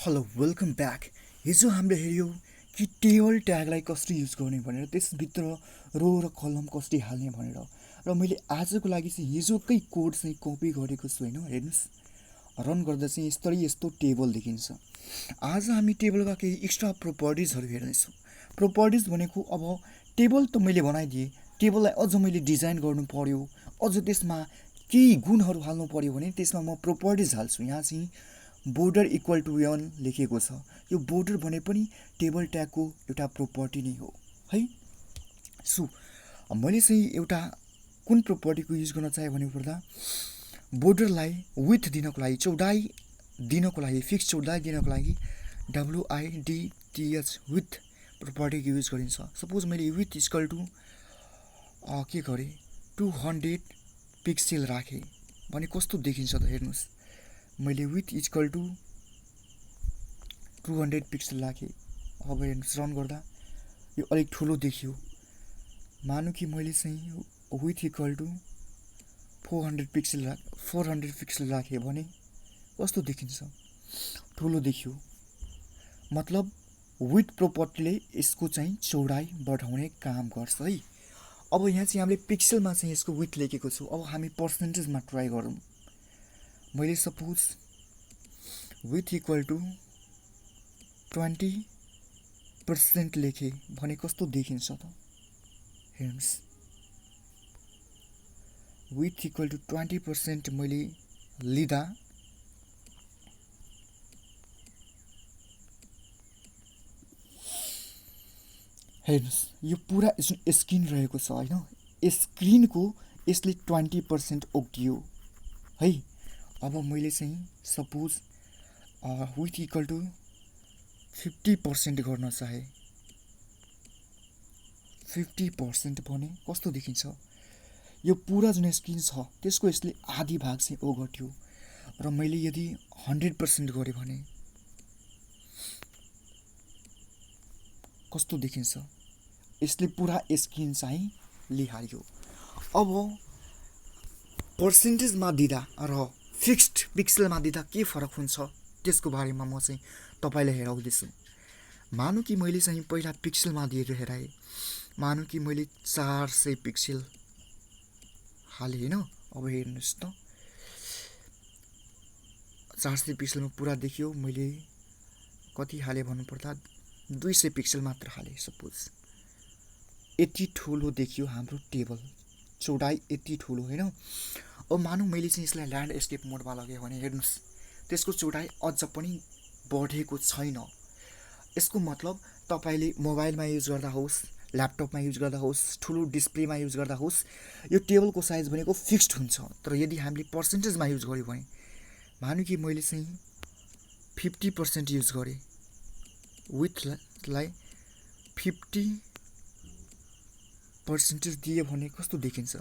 Hello welcome back. हिजो हामीले हेऱ्यौँ कि टेबल ट्यागलाई कसरी युज गर्ने भनेर, त्यसभित्र रो र कलम कसरी हाल्ने भनेर। र मैले आजको लागि चाहिँ हिजोकै कोड चाहिँ कपी गरेको छु होइन। हेर्नुहोस्, रन गर्दा चाहिँ यस्तो टेबल देखिन्छ। आज हामी टेबलका केही एक्स्ट्रा प्रोपर्टिजहरू हेर्नेछौँ। प्रोपर्टिज भनेको अब टेबल त मैले बनाइदिएँ, टेबललाई अझ मैले डिजाइन गर्नु पर्यो, अझ त्यसमा केही गुणहरू हाल्नु पर्यो भने त्यसमा म प्रोपर्टिज हाल्छु। यहाँ चाहिँ बोर्डर इक्वल टु 1 लेखेको छ। यो बोर्डर भने पनि टेबल ट्यागको एउटा प्रोपर्टी नै हो है। सो मैले चाहिँ एउटा कुन प्रोपर्टीको युज गर्न चाहेँ भन्नु पर्दा, बोर्डरलाई विथ दिनको लागि, चौडाइ दिनको लागि, फिक्स चौडाइ दिनको लागि WIDTH विथ प्रोपर्टीको युज गरिन्छ। सपोज मैले विथ इक्वल टु के गरेँ, 200 पिक्सेल राखेँ भने कस्तो देखिन्छ त हेर्नुहोस्। मैले विथ इक्वल टु 200 पिक्सल राखेँ। अब हेर्नुहोस्, रन गर्दा यो अलिक ठुलो देखियो। मानौँ कि मैले चाहिँ विथ इक्वल टु 400 पिक्सल राखेँ भने कस्तो देखिन्छ, ठुलो देखियो। मतलब विथ प्रोपर्टीले यसको चाहिँ चौडाइ बढाउने काम गर्छ है। अब यहाँ चाहिँ हामीले पिक्सलमा चाहिँ यसको विथ लेखेको छु। अब हामी पर्सेन्टेजमा ट्राई गरौँ। मैले सपोज विथ इक्वल टु 20% लेखेँ भने कस्तो देखिन्छ त हेर्नुहोस्। विथ इक्वल टु 20% मैले लिँदा हेर्नुहोस्, यो पुरा जुन स्क्रिन रहेको छ होइन, स्क्रिनको यसले 20% ओक्टियो है। अब मैले चाहिँ सपोज विथ इक्वल टु 50% गर्न चाहे, 50% भने कस्तो देखिन्छ। यो पुरा जुन स्क्रिन छ त्यसको यसले आधी भाग चाहिँ ओगट्यो। र मैले यदि 100% गरेँ भने कस्तो देखिन्छ, यसले पुरा स्क्रिन चाहिँ लिहाल्यो। अब पर्सेन्टेजमा दिँदा र फिक्स्ड पिक्सलमा दिँदा के फरक हुन्छ त्यसको बारेमा म चाहिँ तपाईँलाई हेराउँदैछु। मानौँ कि मैले चाहिँ पहिला पिक्सलमा दिएर हेराएँ। मानौँ कि मैले 400 पिक्सल हालेँ होइन। अब हेर्नुहोस् त, 400 पिक्सलमा पुरा देखियो। मैले कति हालेँ भन्नुपर्दा 200 पिक्सल मात्र हालेँ। सपोज यति ठुलो देखियो हाम्रो टेबल, चौडाइ यति ठुलो होइन। अब मानौँ मैले चाहिँ यसलाई ल्यान्डस्केप मोडमा लगेँ भने हेर्नुहोस्, त्यसको चौडाइ अझ पनि बढेको छैन। यसको मतलब तपाईँले मोबाइलमा युज गर्दा होस्, ल्यापटपमा युज गर्दा होस्, ठुलो डिस्प्लेमा युज गर्दा होस्, यो टेबलको साइज भनेको फिक्स्ड हुन्छ। तर यदि हामीले पर्सेन्टेजमा युज गऱ्यौँ भने, मानौँ कि मैले चाहिँ 50% युज गरेँ, विथलाई 50% दियो भने कस्तो देखिन्छ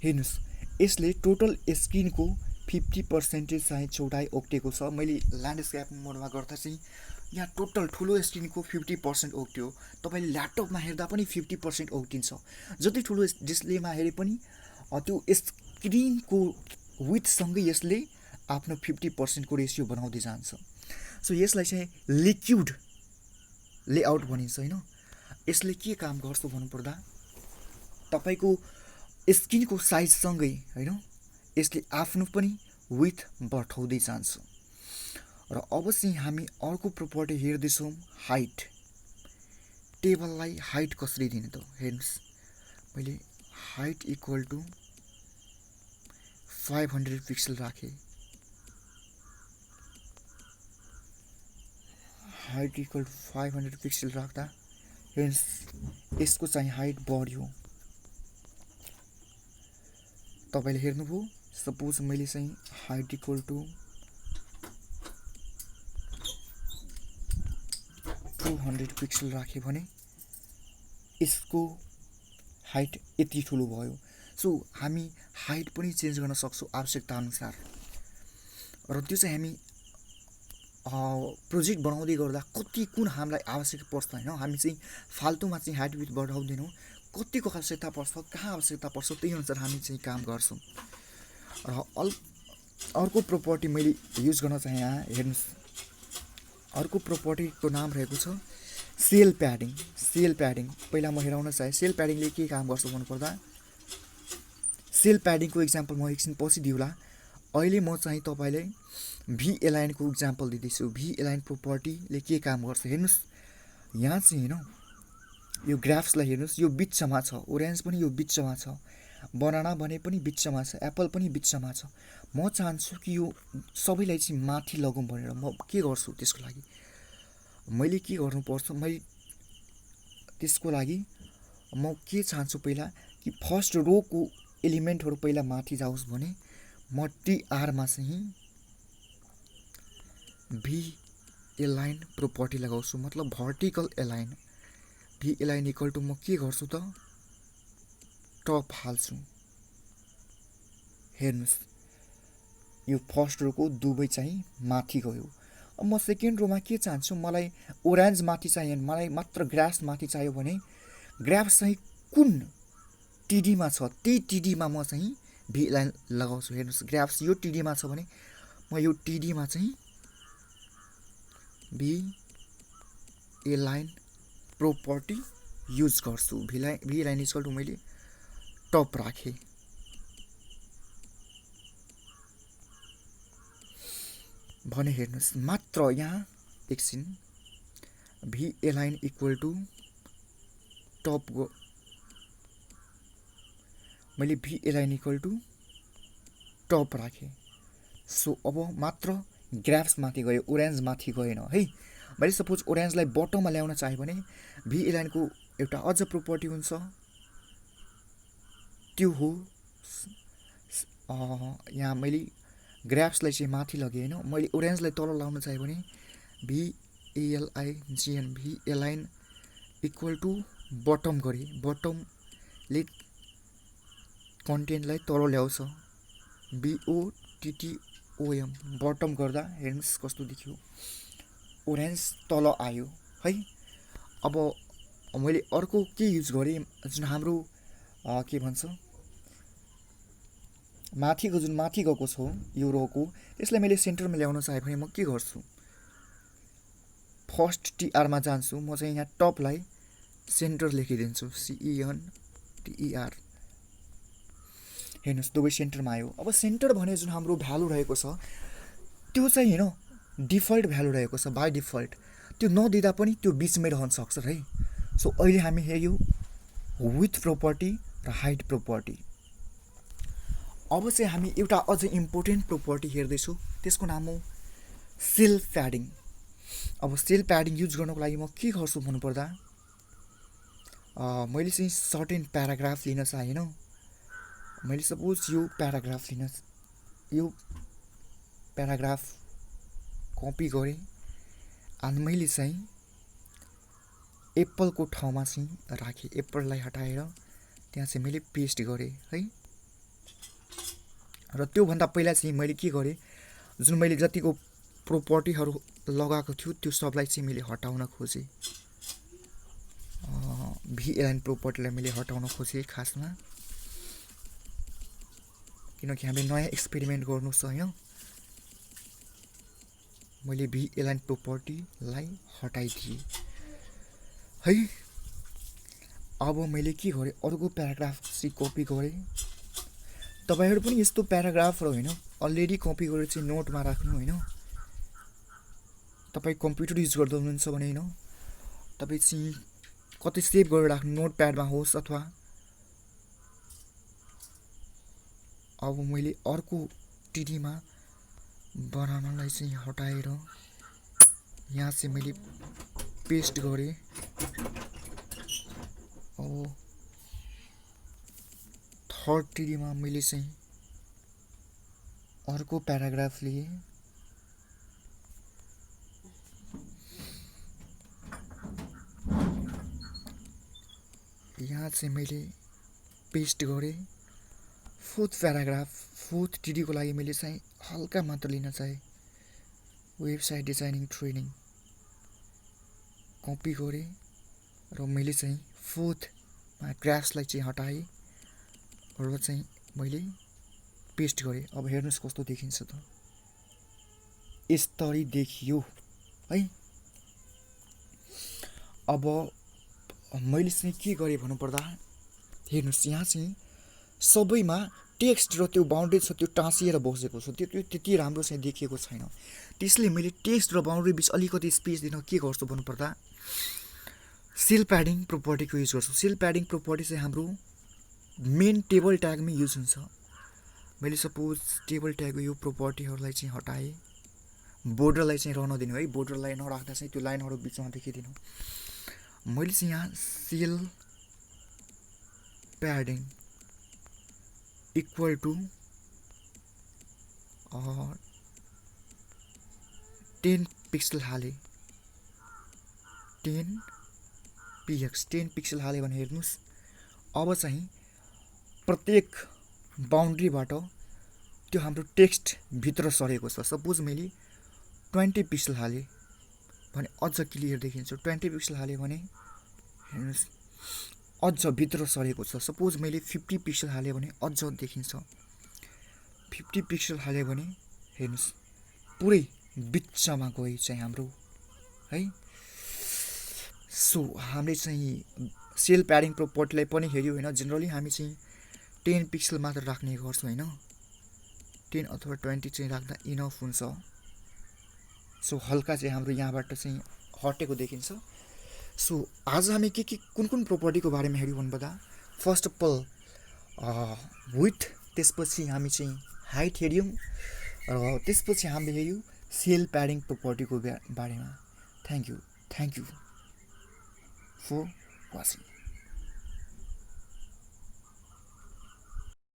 हेर्नुहोस्। यसले टोटल स्क्रिनको 50% चाहिँ चौडाइ ओक्टेको छ। मैले ल्यान्डस्केप मोडमा गर्दा चाहिँ यहाँ टोटल ठुलो स्क्रिनको 50% ओक्ट्यो। तपाईँले ल्यापटपमा हेर्दा पनि 50% ओक्टिन्छ। जति ठुलो डिस्प्लेमा हेरे पनि त्यो स्क्रिनको विथसँगै यसले आफ्नो 50%को रेसियो बनाउँदै जान्छ। सो यसलाई चाहिँ लिक्विड लेआउट भनिन्छ होइन। यसले के काम गर्छ भन्नुपर्दा, तपाईँको स्क्रिनको साइजसँगै होइन यसले आफ्नो पनि विथ बढाउँदै जान्छ। र अब चाहिँ हामी अर्को प्रोपर्टी हेर्दैछौँ, हाइट। टेबललाई हाइट कसरी दिने त हेर्नुहोस्। मैले हाइट इक्वल टु 500 पिक्सल राखेँ। हाइट इक्वल टु 500 पिक्सल राख्दा हेर्नुहोस्, यसको चाहिँ हाइट बढ्यो। तपाईँले हेर्नुभयो। सपोज मैले चाहिँ हाइट इक्वल टु 200 पिक्सल राखेँ भने यसको हाइट यति ठुलो भयो। सो हामी हाइट पनि चेन्ज गर्न सक्छौँ आवश्यकता अनुसार। र त्यो चाहिँ हामी प्रोजेक्ट बनाउँदै गर्दा कति कुन हामीलाई आवश्यक पर्छ होइन, हामी चाहिँ फाल्तुमा चाहिँ हाइट विथ बढाउँदैनौँ। कतिको आवश्यकता पर्छ, कहाँ आवश्यकता पर्छ, त्यही अनुसार हामी चाहिँ काम गर्छौँ। र अर्को प्रोपर्टी मैले युज गर्न चाहेँ यहाँ हेर्नुहोस्। अर्को प्रोपर्टीको नाम रहेको छ सेल प्याडिङ। सेल प्याडिङ पहिला म हेराउन चाहे सेल प्याडिङले के काम गर्छ भन्नुपर्दा सेल प्याडिङको इक्जाम्पल म एकछिन पछि दिउँला। अहिले म चाहिँ तपाईँलाई भी एलाइनको इक्जाम्पल दिँदैछु। भी एलाइन प्रोपर्टीले के काम गर्छ हेर्नुहोस्। यहाँ चाहिँ होइन यो ग्राफ्सलाई हेर्नुहोस्, यो बिचमा छ, ओरेन्ज पनि यो बिचमा छ, बनाना भने पनि बिचमा छ, एप्पल पनि बिचमा छ। म चाहन्छु कि यो सबैलाई चाहिँ माथि लगौँ भनेर म के गर्छु त्यसको लागि मैले के गर्नुपर्छ, मैले त्यसको लागि म के चाहन्छु पहिला कि फर्स्ट रोको एलिमेन्टहरू पहिला माथि जाओस् भने म टिआरमा चाहिँ भी एलाइन प्रोपर्टी लगाउँछु, मतलब vertical align. V align equal to म के गर्छु त टप हाल्छु। हेर्नुहोस् यो फर्स्ट रोको दुवै चाहिँ माथि गयो। अब म सेकेन्ड रोमा के चाहन्छु, मलाई ओरेन्ज माथि चाहिएन, मलाई मात्र ग्राफ माथि चाहियो भने ग्राफ चाहिँ कुन टिडीमा छ त्यही टिडीमा म चाहिँ भी एलाइन लगाउँछु। हेर्नुहोस् ग्राफ्स यो टिडीमा छ भने म यो टिडीमा चाहिँ भी एलाइन प्रोपर्टी युज गर्छु। भी एलाइन इक्वल टु मैले टप राखेँ। भने हेर्नुहोस् मात्र यहाँ एकछिन V align equal to top गो, मैले V align equal to top राखेँ। सो अब मात्र ग्राफ्स माथि गयो, ओरेन्ज माथि गएन है। मैले सपोज ओरेन्जलाई बटममा ल्याउन चाहेँ भने भी एलाइनको एउटा अझ प्रोपर्टी हुन्छ, त्यो हो यहाँ मैले ग्राफ्सलाई चाहिँ माथि लगेँ होइन, मैले ओरेन्जलाई तल लाउन चाहेँ भने भी एएलआइजिएन भी एलाइन इक्वल टु बटम गरेँ। बटमले कन्टेन्टलाई तल ल्याउँछ, BOTTOM बटम गर्दा हेर्नुहोस् कस्तो देखियो, ओरेन्ज तल आयो है। अब मैले अर्को के युज गरेँ, जुन हाम्रो के भन्छ माथिको जुन माथि गएको छ यो रोको, त्यसलाई मैले सेन्टरमा ल्याउन चाहेँ भने म के गर्छु, फर्स्ट टिआरमा जान्छु। म चाहिँ यहाँ टपलाई सेन्टर लेखिदिन्छु, CENTER। हेर्नुहोस् दुवै सेन्टरमा आयो। अब सेन्टर भने जुन हाम्रो भ्यालु रहेको छ त्यो चाहिँ होइन डिफल्ट भ्यालु रहेको छ, बाई डिफल्ट त्यो नदिँदा पनि त्यो बिचमै रहन सक्छ है। सो अहिले हामी हेऱ्यौँ विथ प्रोपर्टी र हाइट प्रोपर्टी। अब चाहिँ हामी एउटा अझ इम्पोर्टेन्ट प्रोपर्टी हेर्दैछौँ, त्यसको नाम हो सेल प्याडिङ। अब सेल प्याडिङ युज गर्नको लागि म के गर्छु भन्नुपर्दा मैले चाहिँ सर्टेन प्याराग्राफ लिन चाहेँ होइन, मैले सपोज यो प्याराग्राफ कपी गरेँ अनि मैले चाहिँ एप्पलको ठाउँमा चाहिँ राखेँ, एप्पललाई हटाएर त्यहाँ चाहिँ मैले पेस्ट गरेँ है। र त्योभन्दा पहिला चाहिँ मैले के गरेँ, जुन मैले जतिको प्रोपर्टीहरू लगाएको थियो त्यो सबलाई चाहिँ मैले हटाउन खोजेँ। भी एलाइन प्रोपर्टीलाई मैले हटाउन खोजेँ खासमा, किनकि हामीले नयाँ एक्सपेरिमेन्ट गर्नु छ होइन। मैले भी एलाइन प्रोपर्टीलाई हटाइदिएँ है। अब मैले के गरेँ, अर्को प्याराग्राफ चाहिँ कपी गरेँ। तपाईँहरू पनि यस्तो प्याराग्राफहरू होइन अलरेडी कपी गरेर चाहिँ नोटमा राख्नु होइन। तपाईँ कम्प्युटर युज गर्दा हुनुहुन्छ भने होइन तपाईँ चाहिँ कतै सेभ गरेर राख्नु, नोट प्याडमा होस् अथवा। अब मैले अर्को टिडीमा बनानालाई चाहिँ हटाएर यहाँ चाहिँ मैले पेस्ट गरेँ। अब थर्ड टिडीमा मैले चाहिँ अर्को प्याराग्राफ लिएँ, यहाँ चाहिँ मैले पेस्ट गरेँ। फोर्थ टिडीको लागि मैले चाहिँ हल्का मात्र लिन चाहेँ, वेबसाइट डिजाइनिङ ट्रेनिङ कपी गरेँ र मैले चाहिँ फोर्थमा ग्राफ्सलाई चाहिँ हटाएँ र चाहिँ मैले पेस्ट गरेँ। अब हेर्नुहोस् कस्तो देखिन्छ त, यस्तरी देखियो है। अब मैले चाहिँ के गरेँ भन्नुपर्दा हेर्नुहोस् यहाँ चाहिँ सबैमा टेक्स्ट र त्यो बााउन्ड्री छ त्यो टाँसिएर बसेको छ, त्यो त्यति राम्रो चाहिँ देखिएको छैन। त्यसले मैले टेक्स्ट र बााउन्ड्री बिच अलिकति स्पेस दिन के गर्छु भन्नुपर्दा सेल प्याडिङ प्रोपर्टीको युज गर्छु। सेल प्याडिङ प्रोपर्टी चाहिँ हाम्रो मेन टेबल ट्यागमै युज हुन्छ। मैले सपोज टेबल ट्यागको यो प्रोपर्टीहरूलाई चाहिँ हटाएँ, बोर्डरलाई चाहिँ रहन दिनु है, बोर्डरलाई नराख्दा चाहिँ त्यो लाइनहरू बिचमा देखिदिनु। मैले चाहिँ यहाँ cell padding equal to 10 pixel हालेँ, 10 पिक्सल हालेँ भने हेर्नुहोस् अब चाहिँ प्रत्येक बााउन्ड्रीबाट त्यो हाम्रो टेक्स्ट भित्र सरेको छ। सपोज मैले 20 पिक्सल हालेँ भने अझ क्लियर देखिन्छ, 20 पिक्सल हालेँ भने हेर्नुहोस् अझ भित्र सरेको छ। सपोज मैले 50 पिक्सल हालेँ भने अझ देखिन्छ, 50 पिक्सल हालेँ भने हेर्नुहोस् पुरै बिचमा गयो चाहिँ हाम्रो है। सो हामीले चाहिँ सेल प्याडिङ प्रोपर्टीलाई पनि हेऱ्यो होइन, जेनरली हामी चाहिँ 10 पिक्सल मात्र राख्ने गर्छौँ होइन, 10 अथवा 20 चाहिँ राख्दा इनफ हुन्छ। सो हल्का चाहिँ हाम्रो यहाँबाट चाहिँ हटेको देखिन्छ। सो आज हामी कुन प्रोपर्टीको बारेमा हेऱ्यौँ भन्दा फर्स्ट अफ अल विथ, त्यसपछि हामी चाहिँ हाइट हेऱ्यौँ र त्यसपछि हामीले हेऱ्यौँ सेल प्याडिङ प्रोपर्टीको बारेमा। Thank you for watching.